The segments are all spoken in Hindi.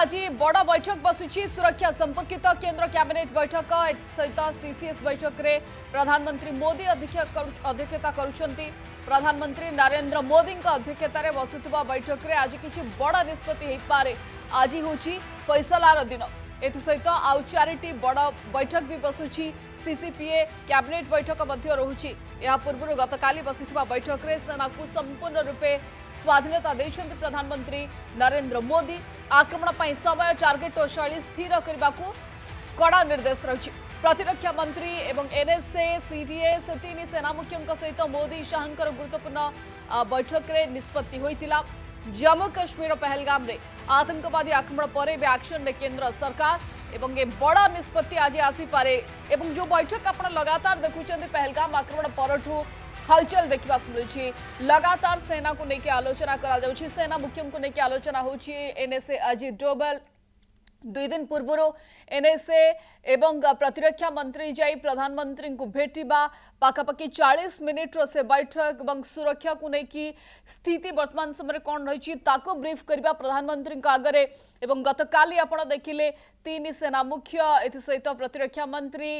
आज बड़ बैठक बसुची सुरक्षा संपर्कित केंद्र कैबिनेट बैठक सहित सीसीएस बैठक रे प्रधानमंत्री मोदी अध्यक्षता करुछंती। प्रधानमंत्री नरेंद्र मोदी अध्यक्षतार बसुवा बैठक रे आज किसी बड़ निष्पत्ति हो पारे। आज होची फैसलार दिन। एसहित आउ चारिटी बड़ बैठक भी बसुची। सीसीपीए कैबिनेट बैठक रहुची। या पूर्व गतकाली बसिथिबा बैठक रे सेना को संपूर्ण रूपे स्वाधीनता देछंती प्रधानमंत्री नरेंद्र मोदी। आक्रमण पर समय टार्गेट और शैली स्थिर करने को कड़ा निर्देश रही। प्रतिरक्षा मंत्री एवं एनएसए सीडीएस तीन सेना मुख्यों सहित मोदी शाहंकर गुरुत्वपूर्ण बैठक रे निष्पत्ति होइतिला। जम्मू काश्मीर पहलगाम रे आतंकवादी आक्रमण पर एक्शन रे केंद्र सरकार एवं ए बड़ा निष्पत्ति आज आसी पारे। एवं जो बैठक आप लगातार देखुं पहलगाम आक्रमण परठू हलचल देखा मिलूँ। लगातार सेना को लेकिन आलोचना करा जाउछि। सेना मुख्यों को लेकिन आलोचना होछि। एनएसए अजित डोभाल 2 दिन पूर्व एनएसए एवं प्रतिरक्षा मंत्री जाई प्रधानमंत्री को भेटिबा पाखापाखि 40 मिनिट से बैठक एवं सुरक्षा को लेकिन स्थिति वर्तमान समय कौन रही ताको ब्रीफ करबा प्रधानमंत्री आगे। एवं गतकाली आपण देखिले 3 सेना मुख्य एसहित प्रतिरक्षा मंत्री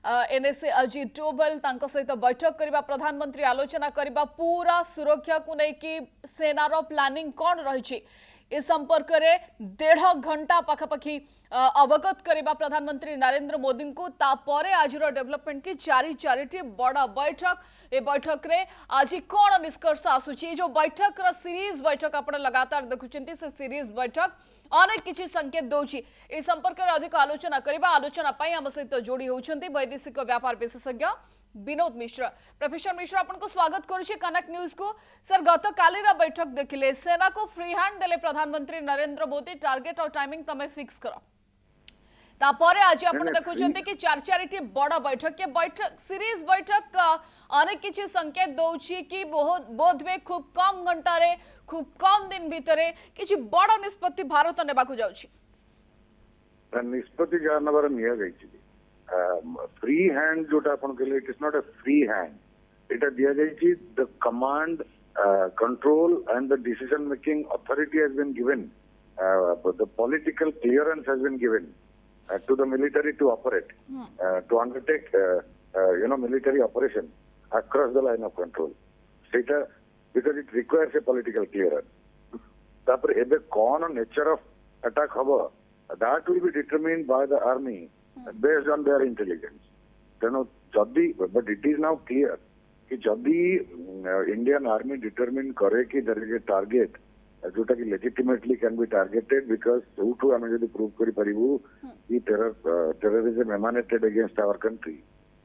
एनएसए अजित डोभाल सहित बैठक करबा प्रधानमंत्री आलोचना करबा पूरा सुरक्षा को लेकिन सेनार प्लानिंग कौन रही इस संपर्क में 1.5 घंटा पाखापाखि अवगत करबा प्रधानमंत्री नरेंद्र मोदी को। तापर आज डेवलपमेंट की चारिटी बड़ा बैठक। ए बैठक रे आज कौन निष्कर्ष आसुची जो बैठक सीरीज बैठक आप लगातार देखुं से सीरीज बैठक अनेक किसी संकेत दौची। ए संपर्क में अधिक आलोचना करबा। आलोचना पाई आम सहित जोड़ी होउछंती वैदेशिक व्यापार विशेषज्ञ विनोद मिश्र। प्रोफेसर मिश्र आपन को स्वागत करुछि कनेक्ट न्यूज को। सर गत कालीरा बैठक देखिले सेना को फ्री हैंड देले प्रधानमंत्री नरेंद्र मोदी टार्गेट और टाइमिंग तमे फिक्स करो। तापर आज आपण देखुछंती कि चारिटी बड़ बैठक के बैठक सीरीज बैठक अनेक किसी संकेत दौची कि बोध में खूब कम घंटा रे खूब कम दिन भितरे किसी बड़ निष्पत्ति भारत नेबा को जाउछि। निष्पत्ति जा नबर निया गई फ्री हैंड जोटा अपन के लिए it is not a free hand. It दिया गई the command control and the decision making authority has been given the political clearance has been given to the military to operate, to undertake, military operation across the line of control. Because it requires a political clearance. Tapar ebe kon nature of attack hobo that will be determined by the army based on their intelligence. But it is now clear कि जदि Indian army determine करे कि there is a target जोटा कि legitimately can be targeted because जोठू आम जब प्रूव करूँ कि terrorism emanated against our country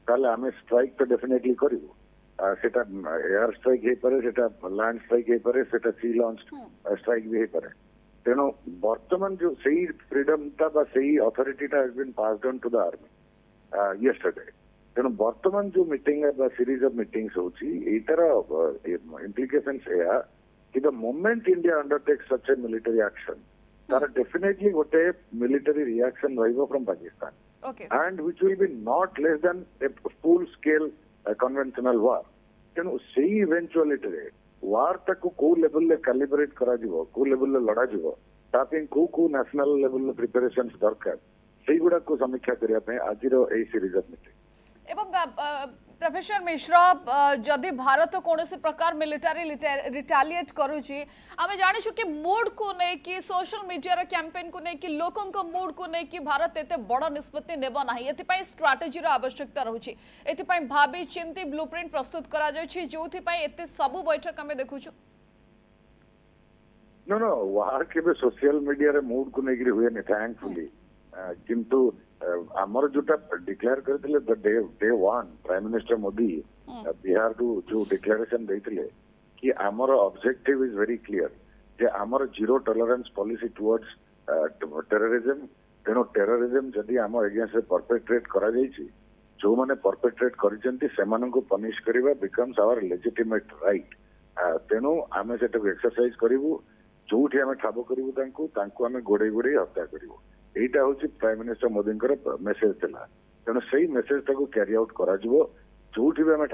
ताले आम स्ट्राइक तो डेफिनेटली करूँ। सेटा एयर स्ट्राइक हो पारे, सेटा लैंड स्ट्राइक हो पारे, सेटा सी लॉन्च स्ट्राइक भी हो पारे। तेणु वर्तमान जो सही फ्रीडम ता बा सही अथॉरिटीटा has been passed on to the army yesterday. तेणु वर्तमान जो मीटिंग बा सीरीज ऑफ मीटिंग्स होची एटार इम्प्लिकेशंस एया कि the moment India undertakes such a military action, there are definitely what a military reaction from Pakistan, and which will be not less than a full-scale conventional war. तेणु सही eventuality रे war ताको को level ले calibrate करा जिवो, को level ले लड़ा जिवो, ताकि को national level ले preparations दरकार, सही गुड़ा को समीक्षा करिया पे आज रो ए सीरीज ऑफ मीटिंग। एवं प्रोफेसर मिश्र जदि भारत कौन से प्रकार मिलिटारी रिटालिएट करुची आमे जानिछु कि मूड को नहीं कि सोशल मीडिया रे कैंपेन को नहीं कि लोकों को मूड को नहीं कि भारत एते बड़ निष्पत्ति नेबा नाही। एति पई स्ट्रेटजी रो आवश्यकता रहउची। एति पई भाबी चिंती ब्लूप्रिंट प्रस्तुत करा जाउची जोथि पई एते सबु बैठक आमे देखुछु। नो वार के बे सोशल मीडिया रे मूड को नहीं हुए ने थैंकफुली किंतु आमर जोटा डिक्लेयर करथिले the day one prime minister Modi Bihar too जो डिक्लेरेशन देथिले कि आमर ऑब्जेक्टिव इज वेरी क्लियर जे आमर zero tolerance policy towards terrorism. तेणु टेररिज्म जदि आम अगेंस्ट परपेट्रेट करा जायछि जो माने परपेट्रेट करिसेंती सेमान को पनिश करिबा बिकम्स आवर लेजिटिमेट राइट। तेणु आमे सेटा एक्सरसाइज करिवु जोठी आमे ठाबो करिवु तांको आमे गोडे हत्या करिवु। एटा होची प्राइम मिनिस्टर मोदी मेसेज थिला। तेणु सही मेसेज टाको क्यारी आउट करा जिवो जोठी भी आमे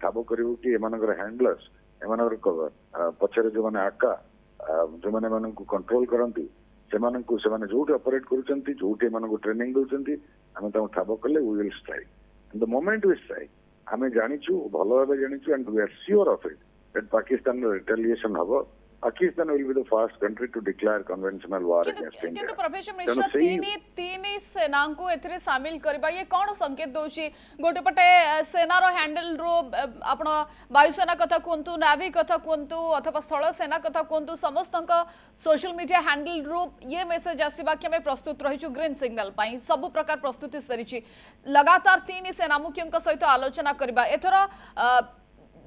ठाबो करिवु कि एमानकर हैंडलर्स एमानकर पछरे जो माने आका जो माने को कंट्रोल करंती ସେମାନେ ଯୋଉଠି ଅପରେଟ୍ କରୁଛନ୍ତି ଯୋଉଠି ଏମାନଙ୍କୁ ଟ୍ରେନିଂ ଦଉଛନ୍ତି ଆମେ ତାଙ୍କୁ ଠାବ କଲେ we will strike and the moment we strike आमे जानिछु भलो भाबे जानिछु and we are sure of it that Pakistan रो रिटेलिएशन हबो Pakistan will be the first country to declare conventional war against India किंतु प्रोफेसर मिश्रा तीन सेना को एथिरे शामिल करबा ये कोन संकेत दोची गोटे पटे सेना रो हैंडल रो आपण वायुसेना कथा कोंतु नावी कथा कोंतु अथवा स्थल सेना कथा कोंतु समस्त सोशल मीडिया हैंडल रो ये मेसेज आसीबा कि हमें प्रस्तुत रहिछु ग्रीन सिग्नल पाई सब प्रकार प्रस्तुति सरिछि लगातार तीन सेना मुख्यଙ୍କ सहित आलोचना करबा एथरो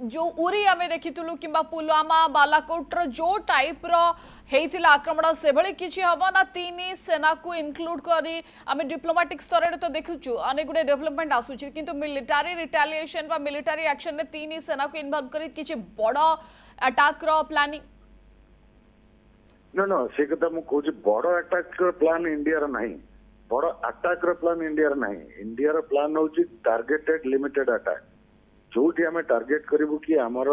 जो उरी आमे देखितुलु किंबा पुलवामा बालाकोट रो जो टाइप रो हेइथिला आक्रमण से भली किछि हबो ना तीन सेना को इंक्लूड करी आमे डिप्लोमेटिक स्तर रे तो देखुछु अनेक गुडे डेवलपमेंट आसुछि किंतु मिलिटरी रिटेलिएशन बा मिलिटरी एक्शन ने तीन सेना को इन्वॉल्व करी किछि बडो अटैक रो प्लानिंग नो नो से कथा मु कहूछि बडो अटैक रो प्लान इंडिया रो नाही बडो अटैक रो प्लान इंडिया रो नाही इंडिया रो प्लान होछि टारगेटेड लिमिटेड अटैक जोटी हमें टार्गेट करिवु कि हमर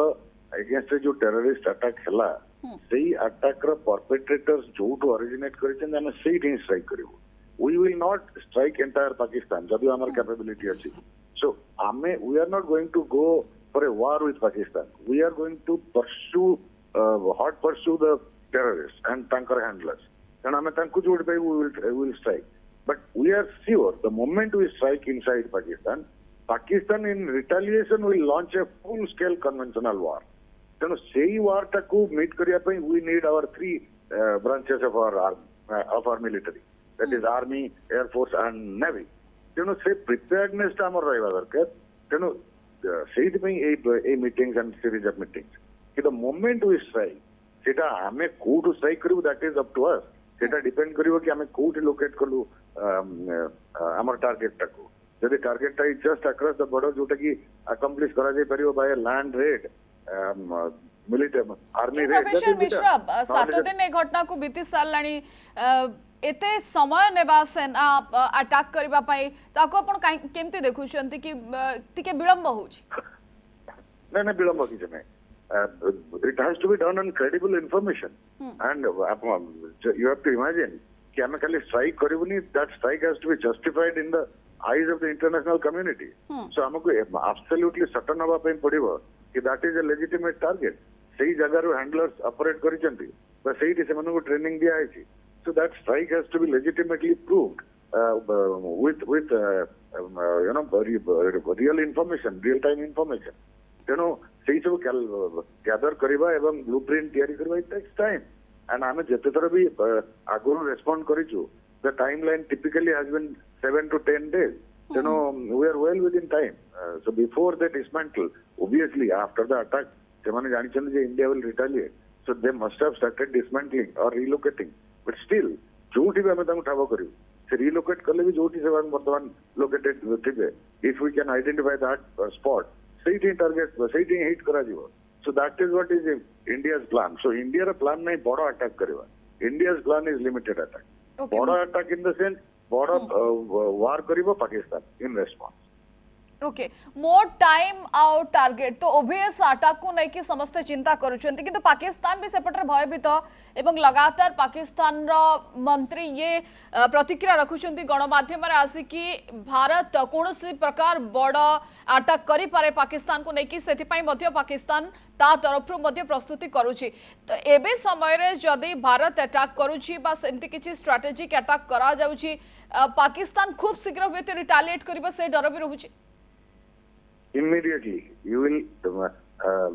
अगेंस्ट जो टेररिस्ट अटैक हला सेही अटैक रो परपेट्रेटर्स जोटू ओरिजिनेट करिछन हम सेही स्ट्राइक करिवु we will not strike entire Pakistan जदि हमर कैपेबिलिटी अछि सो हमें we are not going to go for a war with Pakistan we are going to pursue hot pursue the terrorist and टैंकर हैंडलर्स कारण हमें तांकु जोड पे we will strike but we are sure the moment we strike inside Pakistan in retaliation will launch a full-scale conventional war. तेणु सेही वार टाकू मीट करिया पई we need our three branches of our military. That is army, air force and navy. तेणु से preparedness टा हमर रहबा दरकार. तेणु सेही पई ए meetings and series of meetings. कि the moment we strike सेटा हमें कोठु स्ट्राइक करू that is up to us. सेटा डिपेंड करिवो कि हमें कोठि लोकेट करलु हमर टारगेट टाकू जदि target is just across the border जोटा की अकम्प्लिश करा जाय परियो by land red military army red professor Mishra सातो दिन ए घटना को बीती सालानी एते समय नेबा सेना अटैक करबा पई ताको आपण केमती देखुछंती कि टिके विलंब होउची नै विलंब कि नै it has to be done on credible information and you have to imagine कि हमें खाली स्ट्राइक करिवनी that strike has to be justified in the eyes of the international community. So हमको absolutely certain हवा पे पड़िबो कि that is a legitimate target. सही जगह रो handlers operate करिसंती तो सही से मनको ट्रेनिंग दिया है so that strike has to be legitimately proved with you know real information real time information तेनो सही सब गैदर करबा एवं ब्लूप्रिंट तैयारी करबा it takes time and हमें जते थर भी आगुरु respond करिछु the timeline typically has been 7 to 10 days. You know, we are well within time. So before they dismantle, obviously after the attack, India will retaliate. So they must have started dismantling or relocating. But still, जोटी भी हमें तांको ठाबो करियो से relocate करले भी जोटी से वर्तमान located थिबे if we can identify that spot सही target सही hit करा जीवो. So that is what is India's plan. So India रा plan नहीं बड़ा attack करेवा. India's plan is limited attack. Okay. Border attack in the sense border war करिबो Pakistan in response. Okay more time out target तो ओबीएस अटैक को नहीं कि समस्त चिंता करूछंती किंतु पाकिस्तान भी सेपटर भयभीत एवं लगातार पाकिस्तान रो मंत्री ये प्रतिक्रिया रखुछंती गणमाध्यम रे आसी कि भारत कोनोसी प्रकार बड़ अटैक करि पारे पाकिस्तान को नहीं कि सेति पई मध्य पाकिस्तान ता तरफ मध्य प्रस्तुति करूची तो एबे समय रे जदी भारत अटैक करूची बा सेमति किछि स्ट्रेटेजिक अटैक करा जाउची पाकिस्तान खूब शीघ्र होते रिटेलिएट करबो से डर भी रहूची Immediately, you will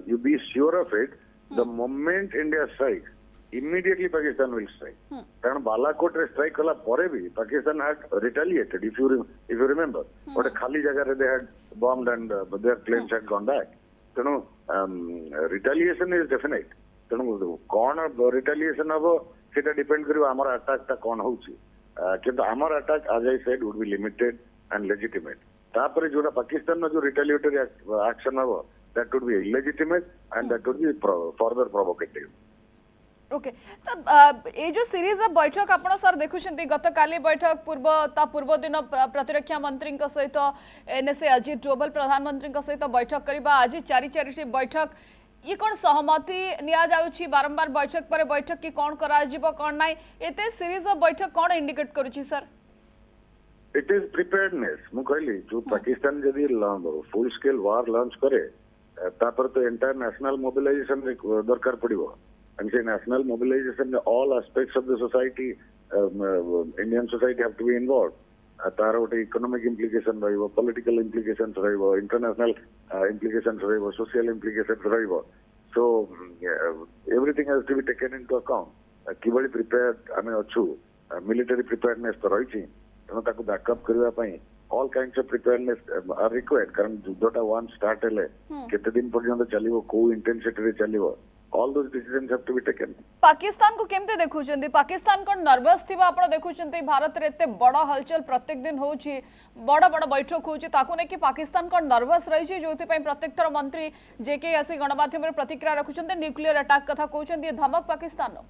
you be sure of it. The moment India strikes, immediately Pakistan will strike. कारण बालाकोट रे strike कला परे भी Pakistan had retaliated. If you remember, what a खाली जगह रे they had bombed and their planes had gone back. तेणु retaliation is definite. तेणु कौन retaliation हबो सेटा डिपेंड करियो हमर अटैक ता कौन होउची किंतु हमर attack as I said would be limited and legitimate. तापर जोड़ा पाकिस्तान में जो रिटेलिएटरी एक्शन हबो that would be illegitimate and that would be further provocative okay तब ए जो सीरीज ऑफ बैठक आपण सर देखुछंती गत काली बैठक पूर्व दिन प्रतिरक्षा मंत्री सहित एनएसए अजित डोभाल प्रधानमंत्री सहित बैठक करबा आज 4 बैठक ये कौन सहमति निया जाउछि बारंबार बैठक पर बैठक की कौन करा जिवो कौन नाही एते सीरीज ऑफ बैठक कौन इंडिकेट करूछि सर? इट इज प्रिपेयर्डनेस मु कहली जो पाकिस्तान जदि फुल स्केल वार लॉन्च करे तापर तो एंटायर नेशनल मोबिलाइजेशन दरकार पड़िबो एंड से national mobilization all aspects of the society Indian society have to be involve तार गोटे इकोनॉमिक इम्प्लिकेशन रहिबो पॉलिटिकल इम्प्लिकेशंस रहिबो इंटरनेशनल इम्प्लिकेशंस रहिबो सोशल इम्प्लिकेशंस रहिबो so everything has to be taken into account किबळी प्रिपेयर्ड आमे अछु मिलिटरी प्रिपेयर्डनेस तो रहिछि तेणु ताको बैकअप करबा पई all kinds of preparedness are required कारण युद्धटा वन स्टार्ट हेले केते दिन पर्यंत चलिबो को इंटेंसिटी रे चलिबो all those decisions have to be taken. Pakistan को केमते देखुचंदी पाकिस्तान को नर्वस थिबा आपण देखुचंदी भारत रे एते बड़ा हलचल प्रत्येक दिन होउची बड़ा बड़ा बैठक होउची ताको ने कि पाकिस्तान को नर्वस रही छी जोति पई प्रत्येक थर मंत्री जेके आसी गणमाध्यम रे प्रतिक्रिया रखुचंदी न्यूक्लियर अटैक कथा कहउचंदी ये धमक पाकिस्तान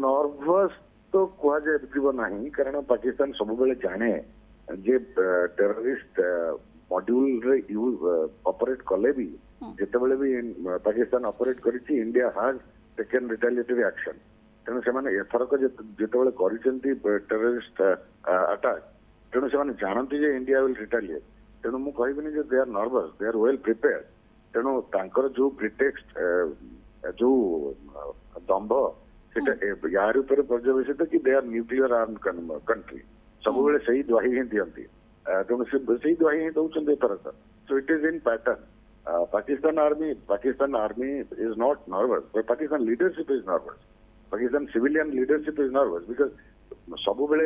नर्वस तो कुआ जे जीव नाही कारण पाकिस्तान सब बेले जाने जे टेररिस्ट मॉड्यूल रे यूज ऑपरेट कले भी जितेबले भी पाकिस्तान ऑपरेट करिछि India has taken retaliatory action तेणु से एथरक जितेबले करिसेंती टेररिस्ट अटैक तेणु से जानती जे इंडिया विल रिटेलिएट तेणु मु कहबिनी जे they are nervous they are well prepared तेणु तांकर जो प्रिटेक्स्ट जो दंभ सेटा यार ऊपर पर्यवेसित कि they are nuclear armed country सब बेले सही द्वाही ही दियंती तेणु से सही द्वाही ही दउछन एथरक so it is in pattern Pakistan army is not nervous, but Pakistan leadership is nervous. Pakistan civilian leadership is nervous because सबुबले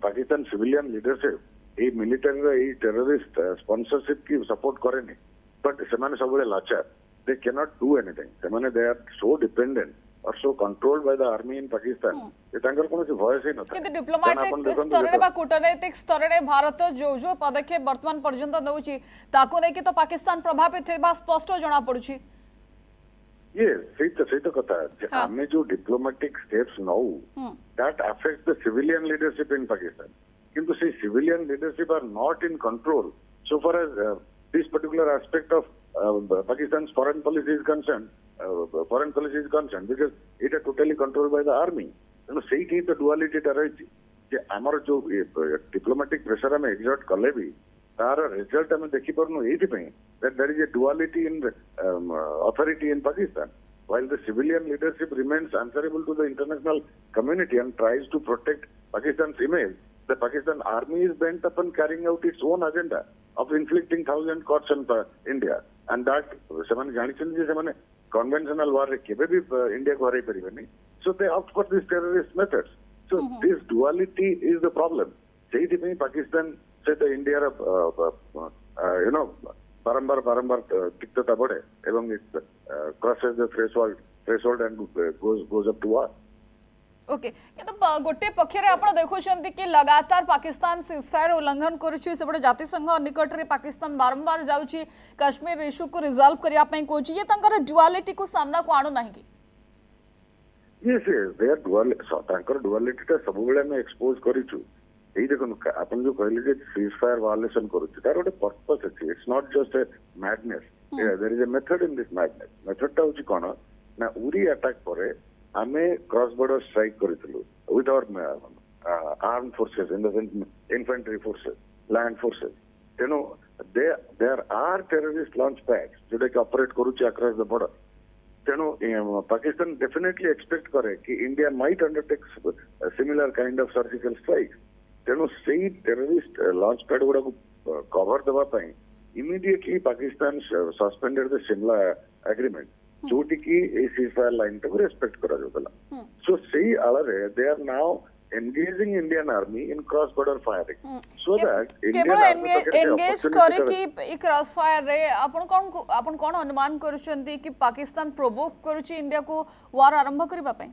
Pakistan civilian leadership A military रे ए terrorist sponsorship की support करेनी, but सेमाने सबुबले लाचार. They cannot do anything. सेमाने they are so dependent or so controlled by the army in Pakistan. ये तांकर कोनोसी voice ही नथा. किंतु डिप्लोमेटिक स्तर रे बा कूटनैतिक स्तर रे भारत जो जो पदक्षेप वर्तमान पर्यंत नउची ताको नै कि तो पाकिस्तान प्रभावित हेबा स्पष्ट जणा पड़ुची. ये सही तो कथा हमें जो diplomatic steps now that affect the civilian leadership in Pakistan किंतु से civilian leadership are not in control so far as this particular aspect of Pakistan's foreign policy is concerned, because it is totally controlled by the army. You know, say the duality रही जे आमर जो डिप्लोमेटिक प्रेशर हमें एक्सर्ट कले भी तार रिजल्ट हमें देखि परनु एथि पई that there is a duality in authority in Pakistan while the civilian leadership remains answerable to the international community and tries to protect Pakistan's image. The Pakistan army is bent upon carrying out its own agenda of inflicting 1,000 cuts on India. And that semane janichindi je semane conventional war re kebe bhi India ko harai paribani, so they opt for these terrorist methods. So this duality is the problem. Sehi mein Pakistan se the India you know barambar tiktata bade ebong it crosses the threshold and goes up to war. Okay किंतु गोटे पक्षरे आपण देखुछंती कि लगातार पाकिस्तान सीजफायर उल्लंघन करूछि सेबडे जाति संघ निकट रे पाकिस्तान बारंबार जाउछि कश्मीर इशू को रिजॉल्व करिया पई कोछि ये तंकर ड्युअलिटी को सामना को आनु नाही कि यस दे आर ड्युअल तंकर ड्युअलिटी ता सब बेले में एक्सपोज करिछु एई देखन आपण जो कहले जे सीजफायर वायलेशन करूछि तार गोटे पर्पस अछि it's not just a madness there is a method in this madness method ता होछि कोन ना उरी अटैक परे आमे क्रॉस बॉर्डर स्ट्राइक करितलु with our armed forces in the infantry forces land forces तेनो there are terrorist launch pads जोटा कि ऑपरेट करूची अक्रॉस द बॉर्डर तेनो पाकिस्तान डेफिनेटली एक्सपेक्ट करे कि India might undertake similar kind of surgical strike तेनो सेही टेररिस्ट लॉन्च पैड गुडा को कवर देबा पई immediately Pakistan suspended the Shimla agreement जोटी की ए सीजफायर लाइन को रेस्पेक्ट करा जोतला सो सेही already they are now engaging Indian army in cross border firing so that केवल एंगेज करे कि ई क्रॉस फायर रे आपण कोन अनुमान करूछंती कि पाकिस्तान प्रोवोक करूची इंडिया को वार आरंभ करबा पई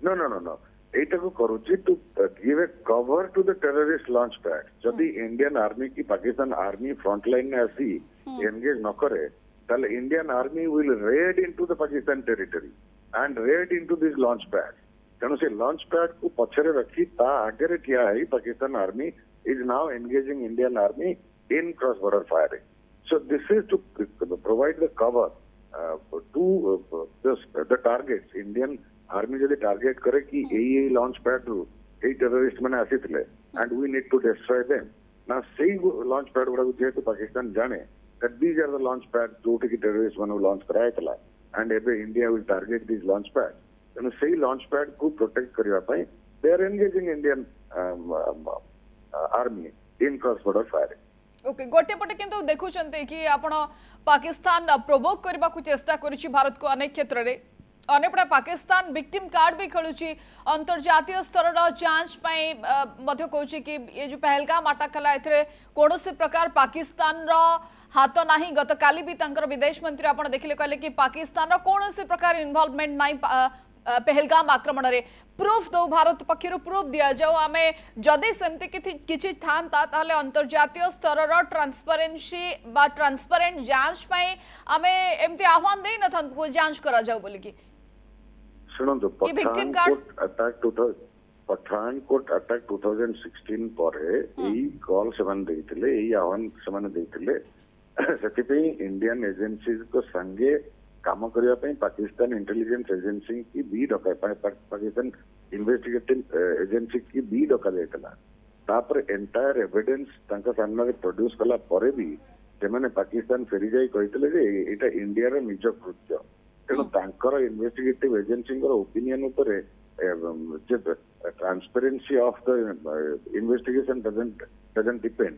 नो एटा को करूची to give a cover to the terrorist launch pad जदी इंडियन आर्मी की पाकिस्तान आर्मी फ्रंट लाइन में आसी एंगेज न करे ताले Indian army will read into the Pakistan territory and red into this launch pad तेणु से लॉन्च पैड को पछरे रखी ता आगे ठिया है Pakistan army is now engaging Indian army in cross border firing So this is to provide the cover to the targets. Indian army जब target करे कि यही launch pad रू यही terrorist मैंने आसी थिले and we need to destroy them. Now सही launch pad वाला कुछ है तो पाकिस्तान जाने that these are the launch pads जो टे की terrorist मैंने launch कराया थिला and एबे India will target these launch pads. तेणु सही launch pad को protect करिया पाए they are engaging Indian army in cross-border firing. Okay गोटे पटे किंतु देखुचंते कि आपण पाकिस्तान प्रोवोक करबा को चेष्टा करिछि भारत को अनेक क्षेत्र रे अनेपटा पाकिस्तान विक्टिम कार्ड भी खेलुछि अंतर्जातीय स्तर जांच पई मध्य कहउछि कि ये जो पहलगाम अटैक कला एथरे कोनोसी प्रकार पाकिस्तान रो हाथ नाही गतकाली भी तंकर विदेश मंत्री आपण देखिले कहले कि पाकिस्तान रो कोनोसी प्रकार इन्वॉल्वमेंट नाही पहलगाम आक्रमण रे प्रूफ दो भारत पक्षर प्रूफ दिया जाओ आमे जदि सेमती किछि थांता ताले अंतर्जातीय स्तर रो ट्रांसपेरेंसी बा ट्रांसपेरेंट जांच पई आमे एमती आह्वान देई न थांत को जांच करा जाओ बोली कि सुनंतु पठानकोट अटैक 2016 परे एई कॉल सेवन देइतिले एई आह्वान सेमान देइतिले सेति पे इंडियन एजेंसीज को संगे काम करिया पे पाकिस्तान इंटेलिजेंस एजेंसी की भी डका पाकिस्तान इन्वेस्टिगेटिव एजेंसी की भी डका जाइतला तापर एंटायर एविडेंस तांका सामने रे प्रोड्यूस कला परे भी जेमाने पाकिस्तान फेरी जाई कहितले जे एटा इंडिया रे निज कृत्य तेणु तांकर इन्वेस्टिगेटिव एजेंसी ओपिनियन उपरे जे transparency of the investigation doesn't depend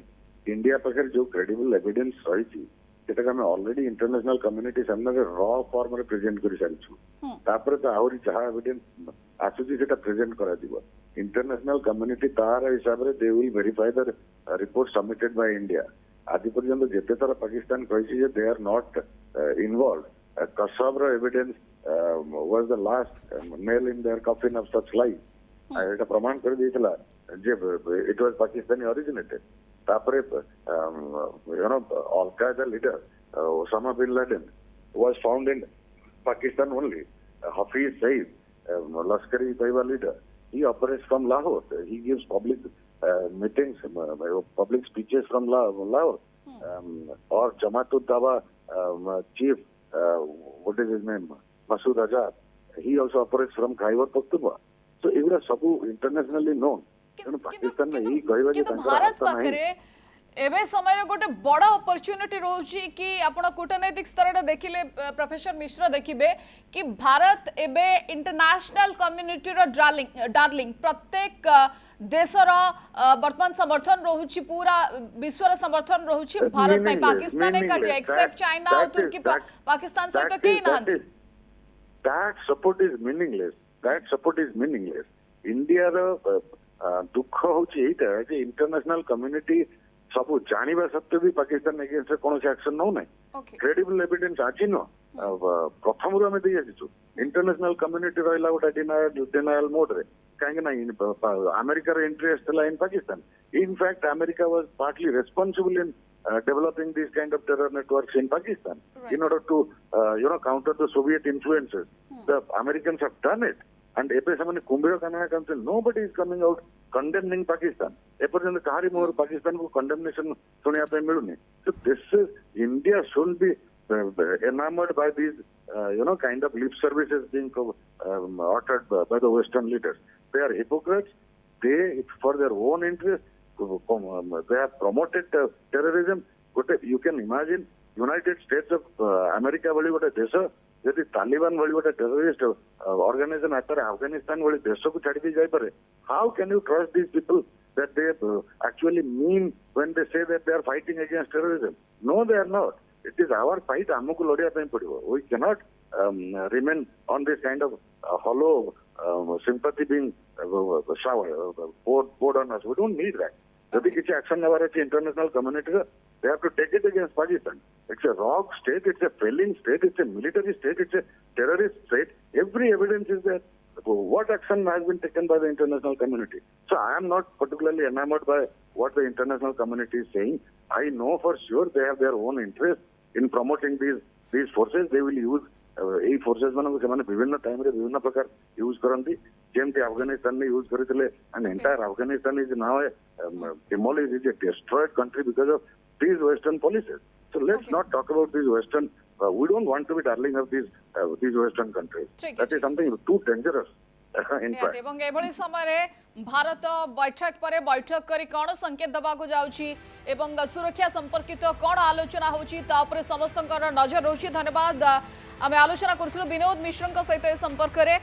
India पाखे जो क्रेडिबल एविडेंस रही सेटा हम ऑलरेडी इंटरनेशनल कम्युनिटी सामने रॉ फॉर्म रे प्रेजेंट कर सारिछु तापर तो आउरी जहा एविडेंस आसुची सेटा प्रेजेंट करा दिबो इंटरनेशनल कम्युनिटी तार हिसाब रे they will verify the report submitted by India आदि पर्यंत जेते तरह पाकिस्तान कहिछि जे they are not involved Kasab रो evidence was the last nail in their coffin of such life एटा प्रमाण कर दितला जे इट वाज पाकिस्तानी ओरिजिनेटेड तापरे you know Al Qaeda leader Osama bin Laden was found in Pakistan only. Hafiz Saeed, Lashkari Taiba leader, he operates from Lahore. He gives public meetings, public speeches from Lahore. Or Jamaat-ud-Dawa chief, what is his name, Masood Azhar, he also operates from Khyber Pakhtunkhwa. So even sabu internationally known. Pakistan में ही कहबा जे भारत पाखरे एबे समय रे गोटे बड़ा अपॉर्चुनिटी रोची कि आपण कूटनैतिक स्तर रे देखिले प्रोफेसर मिश्र देखिबे कि भारत एबे इंटरनेशनल कम्युनिटी रो डार्लिंग प्रत्येक देशर वर्तमान समर्थन रोची पूरा विश्व रो समर्थन रोची भारत में पाकिस्तान एक एक्सेप्ट चाइना और तुर्की पाकिस्तान से तो केही नहंती that support is meaningless India रो दुख होची एटा जे इंटरनेशनल कम्युनिटी सब जानिबा सत्य भी पाकिस्तान अगेंस्ट कौन एक्शन नौ ना क्रेडिबल एविडेंस आज न प्रथम रू आम दे आसीचु इंटरनेशनल कम्युनिटी रहा गोटे डिनायल मोड रे कहीं अमेरिकार interest in Pakistan in fact America was partly responsible in developing these kind of terror networks in Pakistan in order to counter the Soviet influences. The Americans have done it. And epe samane Kumbhira Kanana Council, nobody is coming out condemning Pakistan. Epe kahari more Pakistan ko condemnation suniya pe miluni. So this is India should be enamored by these kind of lip services being uttered by the Western leaders. They are hypocrites. They, for their own interest, they have promoted terrorism. You can imagine United States of America vali gote desha यदि तालिबान भली गोटे टेररिस्ट ऑर्गेनाइजेशन आकर अफगानिस्तान भली देश को छाड़ी दी जाय पारे how can you trust these people that they actually mean when they say that they are fighting against terrorism no they are not it is our fight हमको लड़िया पे पड़िबो we can not remain on this kind of hollow sympathy being poured on us. We don't need that. If there is action international community, they have to take it against Pakistan. It's a rogue state, it's a failing state, it's a military state, it's a terrorist state. Every evidence is there. What action has been taken by the international community? So I am not particularly enamored by what the international community is saying. I know for sure they have their own interest in promoting these forces. They will use এই फोर्सेस मानक से विभिन्न टाइम रे विभिन्न प्रकार यूज करंती जेमती अफगानिस्तान ने यूज करथिले and entire Afghanistan is now demolished is a destroyed country because of these western policies So let's Okay. not talk about these Western. We don't want to be darling of these Western countries. ठीक That है, is something too dangerous. In निहाती fact. एवं एभली समय भारत बैठक पर बैठक करी कौन संकेत दबाक जाउची एवं सुरक्षा संपर्कित कौन आलोचना होची ता उपरे समस्तंकर नजर रोची। धन्यवाद। आमे आलोचना करथुलु विनोद मिश्रଙ୍କ सहित ए संपर्क रे।